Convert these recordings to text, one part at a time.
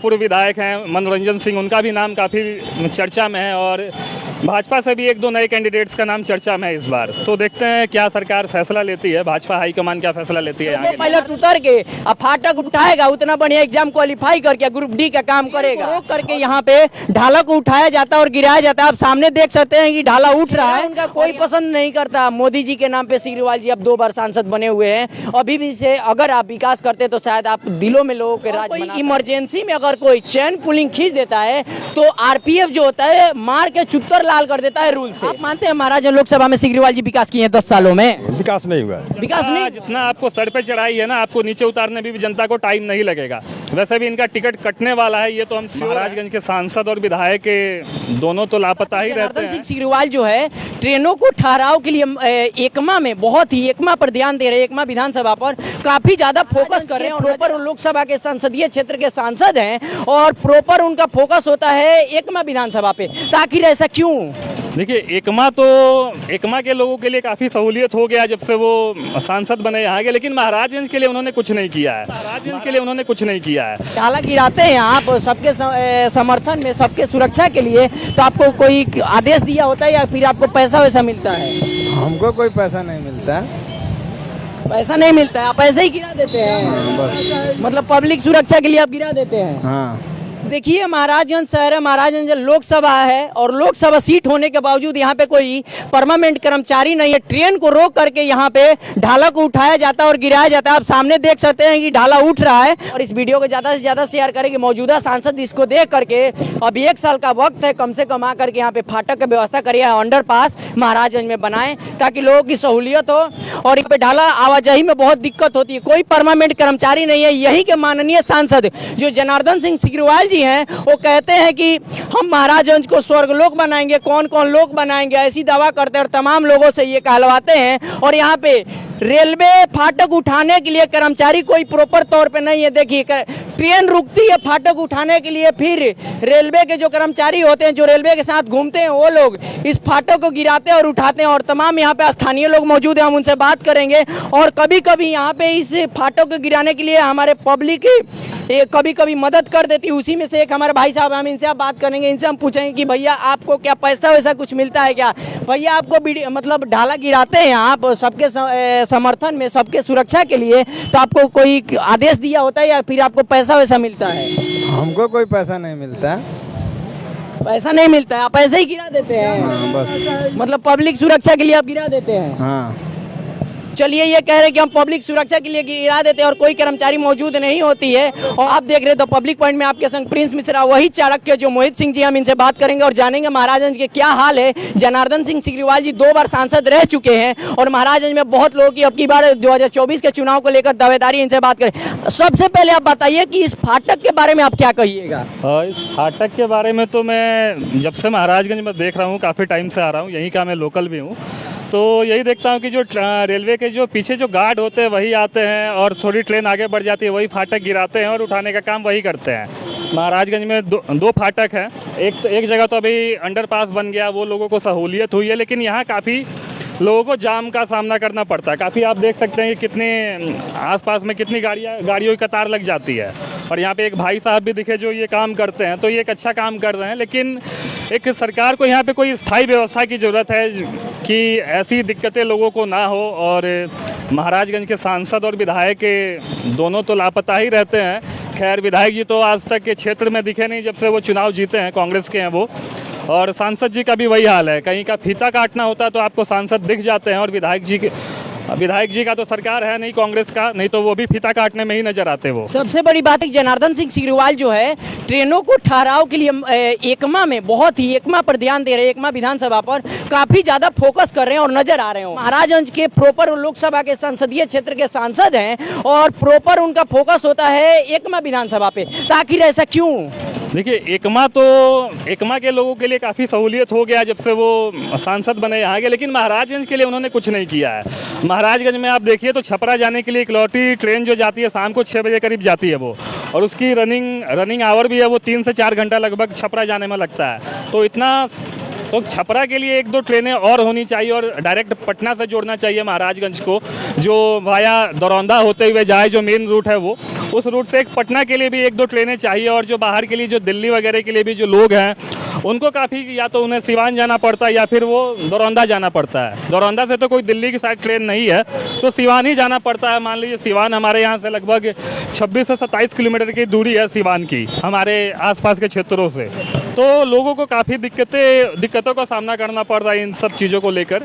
पूर्व विधायक हैं मनोरंजन सिंह, उनका भी नाम काफ़ी चर्चा में है और भाजपा से भी एक दो नए कैंडिडेट्स का नाम चर्चा में है इस बार। तो देखते हैं क्या सरकार फैसला लेती है, भाजपा हाईकमान क्या फैसला लेती है। आगे पायलट उतर के अब फाटक उठाएगा, उतना बढ़िया एग्जाम क्वालिफाई करके ग्रुप डी का काम करेगा, रोक करके यहाँ पे ढाला को उठाया जाता है और गिराया जाता है। आप सामने देख सकते हैं कि ढाला उठ रहा है, उनका कोई पसंद नहीं करता। मोदी जी के नाम पे सिग्रीवाल जी अब 2 बार सांसद बने हुए हैं। अभी भी से अगर आप विकास करते तो शायद आप दिलों में लोगों के राज बना सकते। इमरजेंसी में अगर कोई चैन पुलिंग खींच देता है तो आरपीएफ जो होता है मार के चुत्तर लाल कर देता है रूल से। आप मानते हैं महाराज लोकसभा में सिग्रीवाल जी विकास किए हैं 10 सालों में? विकास नहीं हुआ है। विकास नहीं, जितना आपको सर पे चढ़ाई है ना, आपको नीचे उतारने में भी जनता को टाइम नहीं लगेगा। वैसे भी इनका टिकट कटने वाला है, ये तो हम महाराजगंज के सांसद और विधायक के दोनों तो लापता ही रहते हैं। सिग्रीवाल जो है ट्रेनों को ठहराव के लिए एकमा में बहुत ही एकमा पर ध्यान दे रहे हैं, एकमा विधानसभा पर काफी ज्यादा फोकस कर रहे हैं। प्रॉपर लोकसभा के संसदीय क्षेत्र के सांसद हैं और प्रॉपर उनका फोकस होता है एकमा विधानसभा पे। तो आखिर ऐसा क्यों? देखिए, एकमा के लोगों के लिए काफ़ी सहूलियत हो गया जब से वो सांसद बने यहाँ के, लेकिन महाराजगंज के लिए उन्होंने कुछ नहीं किया है। महाराजगंज के लिए उन्होंने कुछ नहीं किया है। ढाला गिराते हैं आप सबके समर्थन में, सबके सुरक्षा के लिए, तो आपको कोई आदेश दिया होता है या फिर आपको पैसा वैसा मिलता है? हमको कोई पैसा नहीं मिलता। पैसा नहीं मिलता है, आप ऐसे ही गिरा देते हैं? बस मतलब पब्लिक सुरक्षा के लिए आप गिरा देते हैं? हाँ। देखिए, महाराजगंज शहर है, महाराजगंज लोकसभा है और लोकसभा सीट होने के बावजूद यहाँ पे कोई परमानेंट कर्मचारी नहीं है। ट्रेन को रोक करके यहाँ पे ढाला को उठाया जाता है और गिराया जाता है। आप सामने देख सकते हैं कि ढाला उठ रहा है। और इस वीडियो को ज़्यादा से ज़्यादा शेयर करेंगे। मौजूदा सांसद इसको देख करके अभी 1 साल का वक्त है, कम से कम आ करके यहाँ पे फाटक की व्यवस्था करिए, अंडरपास महाराजगंज में बनाएं ताकि लोगों की सहूलियत हो। और इस पे ढाला आवाजाही में बहुत दिक्कत होती है, कोई परमानेंट कर्मचारी नहीं है। यही के माननीय सांसद जो जनार्दन सिंह सिग्रीवाल जी हैं, वो कहते हैं कि हम महाराजगंज को स्वर्गलोक बनाएंगे। कौन कौन लोक बनाएंगे, ऐसी दावा करते हैं और तमाम लोगों से ये कहलवाते हैं। और यहाँ पे रेलवे फाटक उठाने के लिए कर्मचारी कोई प्रॉपर तौर पे नहीं है। देखिए, ट्रेन रुकती है फाटक उठाने के लिए, फिर रेलवे के जो कर्मचारी होते हैं, जो रेलवे के साथ घूमते हैं, वो लोग इस फाटक को गिराते हैं और उठाते हैं। और तमाम यहाँ पे स्थानीय लोग मौजूद हैं, हम उनसे बात करेंगे। और कभी कभी यहाँ पे इस फाटक को गिराने के लिए हमारे पब्लिक कभी कभी मदद कर देती है। उसी में से एक हमारे भाई साहब, हम इनसे आप बात करेंगे, इनसे हम पूछेंगे कि भैया आपको क्या पैसा वैसा कुछ मिलता है क्या? भैया आपको मतलब ढाला गिराते हैं आप सबके समर्थन में, सबके सुरक्षा के लिए, तो आपको कोई आदेश दिया होता है या फिर आपको पैसा वैसा मिलता है? हमको कोई पैसा नहीं मिलता। पैसा नहीं मिलता है, आप ऐसे ही गिरा देते हैं? हाँ, बस। मतलब पब्लिक सुरक्षा के लिए आप गिरा देते हैं? हाँ। चलिए, ये कह रहे हैं कि हम पब्लिक सुरक्षा के लिए गिरा देते हैं और कोई कर्मचारी मौजूद नहीं होती है। और आप देख रहे तो पब्लिक पॉइंट में आपके संग प्रिंस मिश्रा, वही चाणक्य जो मोहित सिंह जी, हम इनसे बात करेंगे और जानेंगे महाराजगंज के क्या हाल है। जनार्दन सिंह सिग्रीवाल जी 2 बार सांसद रह चुके हैं और महाराजगंज में बहुत लोगों की अब की बार 2024 के चुनाव को लेकर दावेदारी, इनसे बात करें। सबसे पहले आप बताइए कि इस फाटक के बारे में आप क्या कहिएगा? इस फाटक के बारे में तो मैं जब से महाराजगंज में देख रहा हूँ, काफ़ी टाइम से आ रहा हूँ, यहीं का मैं लोकल भी हूँ, तो यही देखता हूँ कि जो रेलवे के जो पीछे जो गार्ड होते हैं वही आते हैं और थोड़ी ट्रेन आगे बढ़ जाती है, वही फाटक गिराते हैं और उठाने का काम वही करते हैं। महाराजगंज में दो फाटक हैं। एक जगह तो अभी अंडरपास बन गया, वो लोगों को सहूलियत हुई है, लेकिन यहाँ काफ़ी लोगों को जाम का सामना करना पड़ता है। काफ़ी आप देख सकते हैं कि कितने आसपास में कितनी गाड़ियों की कतार लग जाती है। और यहाँ पे एक भाई साहब भी दिखे जो ये काम करते हैं, तो ये एक अच्छा काम कर रहे हैं। लेकिन एक सरकार को यहाँ पे कोई स्थायी व्यवस्था की ज़रूरत है कि ऐसी दिक्कतें लोगों को ना हो। और महाराजगंज के सांसद और विधायक के दोनों तो लापता ही रहते हैं। खैर, विधायक जी तो आज तक के क्षेत्र में दिखे नहीं जब से वो चुनाव जीते हैं, कांग्रेस के हैं वो। और सांसद जी का भी वही हाल है, कहीं का फीता काटना होता है तो आपको सांसद दिख जाते हैं। और विधायक जी का तो सरकार है नहीं कांग्रेस का, नहीं तो वो भी फीता काटने में ही नजर आते वो। सबसे बड़ी बात है जनार्दन सिंह सिग्रीवाल जो है ट्रेनों को ठहराव के लिए एकमा में बहुत ही एकमा पर ध्यान दे रहे हैं, एकमा विधानसभा पर काफी ज्यादा फोकस कर रहे हैं और नजर आ रहे हो। महाराजगंज के प्रॉपर लोकसभा के संसदीय क्षेत्र के सांसद हैं और प्रॉपर उनका फोकस होता है एकमा विधानसभा पे। तो आखिर ऐसा क्यों? देखिए, एकमा के लोगों के लिए काफ़ी सहूलियत हो गया जब से वो सांसद बने यहाँ के, लेकिन महाराजगंज के लिए उन्होंने कुछ नहीं किया है। महाराजगंज में आप देखिए तो छपरा जाने के लिए इकलौती ट्रेन जो जाती है शाम को 6 बजे करीब जाती है वो, और उसकी रनिंग आवर भी है वो 3 से 4 घंटा लगभग छपरा जाने में लगता है। तो इतना तो छपरा के लिए 1-2 ट्रेनें और होनी चाहिए और डायरेक्ट पटना से जोड़ना चाहिए महाराजगंज को, जो वाया दरौंदा होते हुए जाए, जो मेन रूट है वो, उस रूट से एक पटना के लिए भी 1-2 ट्रेनें चाहिए। और जो बाहर के लिए, जो दिल्ली वगैरह के लिए भी जो लोग हैं, उनको काफ़ी या तो उन्हें सिवान जाना पड़ता है या फिर वो दरौंदा जाना पड़ता है। दरौंदा से तो कोई दिल्ली की साइड ट्रेन नहीं है, तो सिवान ही जाना पड़ता है। मान लीजिए सिवान हमारे यहाँ से लगभग 26 से 27 किलोमीटर की दूरी है सिवान की, हमारे आसपास के क्षेत्रों से। तो लोगों को काफ़ी दिक्कतों का सामना करना पड़ रहा है इन सब चीज़ों को लेकर।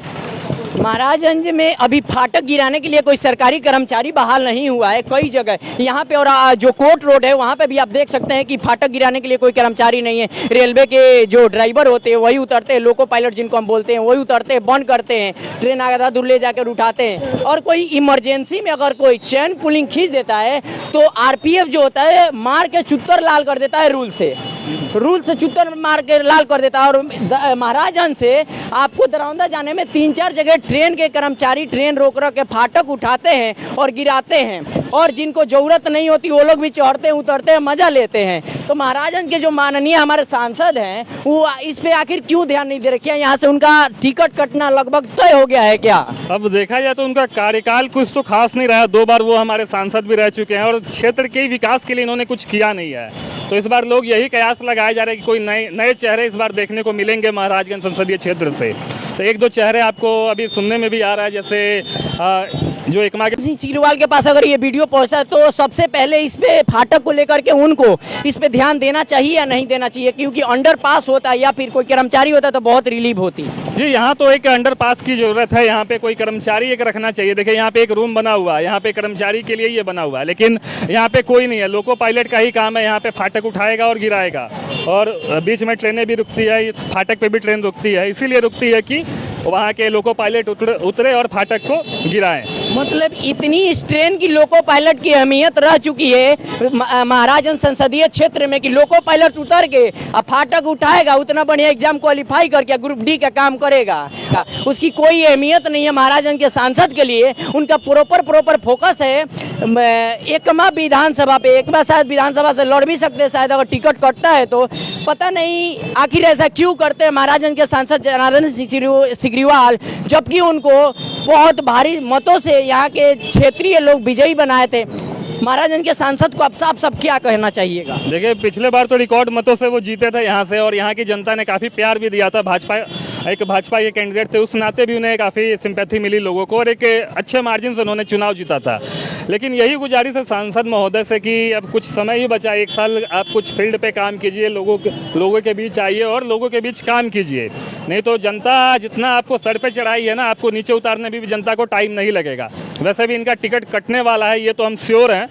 महाराजगंज में अभी फाटक गिराने के लिए कोई सरकारी कर्मचारी बहाल नहीं हुआ है कई जगह यहाँ पे, और जो कोर्ट रोड है वहाँ पे भी आप देख सकते हैं कि फाटक गिराने के लिए कोई कर्मचारी नहीं है। रेलवे के जो ड्राइवर होते हैं वही उतरते हैं, लोको पायलट जिनको हम बोलते हैं वही उतरते हैं, बंद करते हैं, ट्रेन आधा दूर ले जाकर उठाते हैं। और कोई इमरजेंसी में अगर कोई चैन पुलिंग खींच देता है तो RPF जो होता है मार के चुत्तर लाल कर देता है, रूल से चुत्तर मार के लाल कर देता है। और महाराजगंज से आपको दरौंदा जाने में 3-4 जगह ट्रेन के कर्मचारी ट्रेन रोक के फाटक उठाते हैं और गिराते हैं, और जिनको जरूरत नहीं होती वो लोग भी चढ़ते हैं, उतरते हैं, मजा लेते हैं। तो महाराजगंज के जो माननीय हमारे सांसद हैं वो इस पे आखिर क्यों ध्यान नहीं दे रहे? क्या यहाँ से उनका टिकट कटना लगभग तय हो गया है क्या? अब देखा जाए तो उनका कार्यकाल कुछ तो खास नहीं रहा। 2 बार वो हमारे सांसद भी रह चुके हैं और क्षेत्र के विकास के लिए इन्होंने कुछ किया नहीं है। तो इस बार लोग यही कयास लगाए जा रहे हैं कि कोई नए चेहरे इस बार देखने को मिलेंगे महाराजगंज संसदीय क्षेत्र से। तो 1-2 चेहरे आपको अभी सुनने में भी आ रहा है, जैसे जो एकमा सिग्रीवाल के पास अगर ये वीडियो पहुंचा तो सबसे पहले इस पे फाटक को लेकर के उनको इस पे ध्यान देना चाहिए या नहीं देना चाहिए, क्योंकि अंडरपास होता है या फिर कोई कर्मचारी होता तो बहुत रिलीफ होती। जी, यहाँ तो एक अंडरपास की जरूरत है, यहाँ पे कोई कर्मचारी एक रखना चाहिए। देखिए यहाँ पे एक रूम बना हुआ है, यहाँ पे कर्मचारी के लिए ये बना हुआ है, लेकिन यहाँ पे कोई नहीं है। लोको पायलट का ही काम है, यहाँ पे फाटक उठाएगा और गिराएगा। और बीच में ट्रेनें भी रुकती है, इस फाटक पे भी ट्रेन रुकती है, इसीलिए रुकती है कि वहाँ के लोको पायलट उतरे और फाटक को गिराएं। मतलब इतनी इस ट्रेन की लोको पायलट की अहमियत रह चुकी है महाराजगंज संसदीय क्षेत्र में कि लोको पायलट उतर के अब फाटक उठाएगा, उतना बढ़िया एग्जाम क्वालिफाई करके ग्रुप डी का काम करेगा, उसकी कोई अहमियत नहीं है महाराजगंज के सांसद के लिए। उनका प्रॉपर फोकस है एकमा विधानसभा पे। एकमा शायद विधानसभा से लड़ भी सकते हैं शायद, अगर टिकट कटता है तो। पता नहीं आखिर ऐसा क्यों करते हैं महाराजगंज के सांसद जनार्दन सिग्रीवाल, जबकि उनको बहुत भारी मतों से यहाँ के क्षेत्रीय लोग विजयी बनाए थे। महाराजगंज के सांसद को अब साफ क्या कहना चाहिएगा? देखिए पिछले बार तो रिकॉर्ड मतों से वो जीते थे यहाँ से, और यहाँ की जनता ने काफ़ी प्यार भी दिया था। भाजपा के कैंडिडेट थे, उस नाते भी उन्हें काफ़ी सिंपैथी मिली लोगों को, और एक अच्छे मार्जिन से उन्होंने चुनाव जीता था। लेकिन यही गुजारिश है सांसद महोदय से कि अब कुछ समय ही बचा, 1 साल आप कुछ फील्ड पे काम कीजिए, लोगों के बीच आइए और लोगों के बीच काम कीजिए। नहीं तो जनता जितना आपको सर पे चढ़ाई है ना, आपको नीचे उतारने में भी जनता को टाइम नहीं लगेगा। वैसे भी इनका टिकट कटने वाला है, ये तो हम श्योर हैं।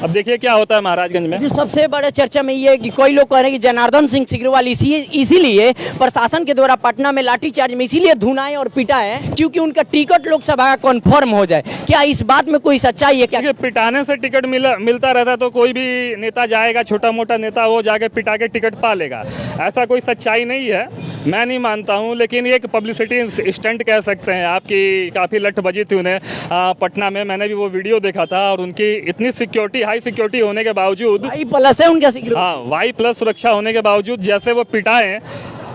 अब देखिए क्या होता है महाराजगंज में। सबसे बड़े चर्चा में ये है कि कोई लोग कह रहे हैं कि जनार्दन सिंह सिग्रीवाल इसीलिए प्रशासन के द्वारा पटना में लाठीचार्ज में इसीलिए धुनाए और पिटाए क्योंकि उनका टिकट लोकसभा का कन्फर्म हो जाए। क्या इस बात में कोई सच्चाई है क्या? पिटाने से टिकट मिलता रहता तो कोई भी नेता जाएगा, छोटा मोटा नेता वो जाके पिटा के टिकट पा लेगा, ऐसा कोई सच्चाई नहीं है, मैं नहीं मानता हूं। लेकिन ये एक पब्लिसिटी स्टंट कह सकते हैं। आपकी काफ़ी लठ बजी थी उन्हें पटना में, मैंने भी वो वीडियो देखा था, और उनकी इतनी सिक्योरिटी, हाई सिक्योरिटी होने के बावजूद, Y+ है उनका सिक्योरिटी, हाँ Y+ सुरक्षा होने के बावजूद जैसे वो पिटाए,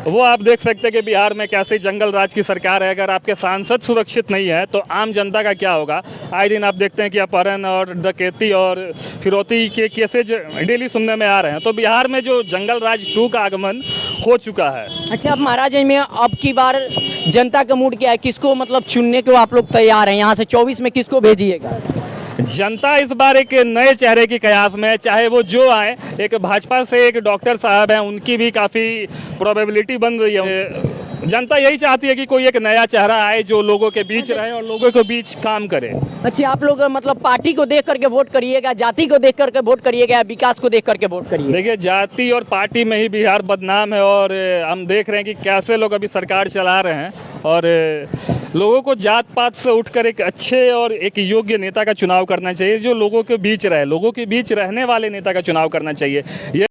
वो आप देख सकते हैं कि बिहार में कैसे जंगल राज की सरकार है। अगर आपके सांसद सुरक्षित नहीं है तो आम जनता का क्या होगा? आए दिन आप देखते हैं कि अपहरण और डकैती और फिरौती के केसेज डेली सुनने में आ रहे हैं। तो बिहार में जो जंगल राज 2 का आगमन हो चुका है। अच्छा, अब महाराजगंज में अब की बार जनता का मूड क्या है? किसको मतलब चुनने को आप लोग तैयार हैं? यहाँ से 24 में किसको भेजिएगा? जनता इस बार एक नए चेहरे की कयास में है, चाहे वो जो आए। एक भाजपा से एक डॉक्टर साहब हैं, उनकी भी काफ़ी प्रोबेबिलिटी बन रही है। जनता यही चाहती है कि कोई एक नया चेहरा आए जो लोगों के बीच रहे और लोगों के बीच काम करे। अच्छा, आप लोग मतलब पार्टी को देख करके वोट करिएगा, जाति को देख करके वोट करिएगा, विकास को देख करके वोट करिएगा? देखिए, जाति और पार्टी में ही बिहार बदनाम है, और हम देख रहे हैं कि कैसे लोग अभी सरकार चला रहे हैं। और लोगों को जात पात से उठकर एक अच्छे और एक योग्य नेता का चुनाव करना चाहिए, जो लोगों के बीच रहे, लोगों के बीच रहने वाले नेता का चुनाव करना चाहिए। ये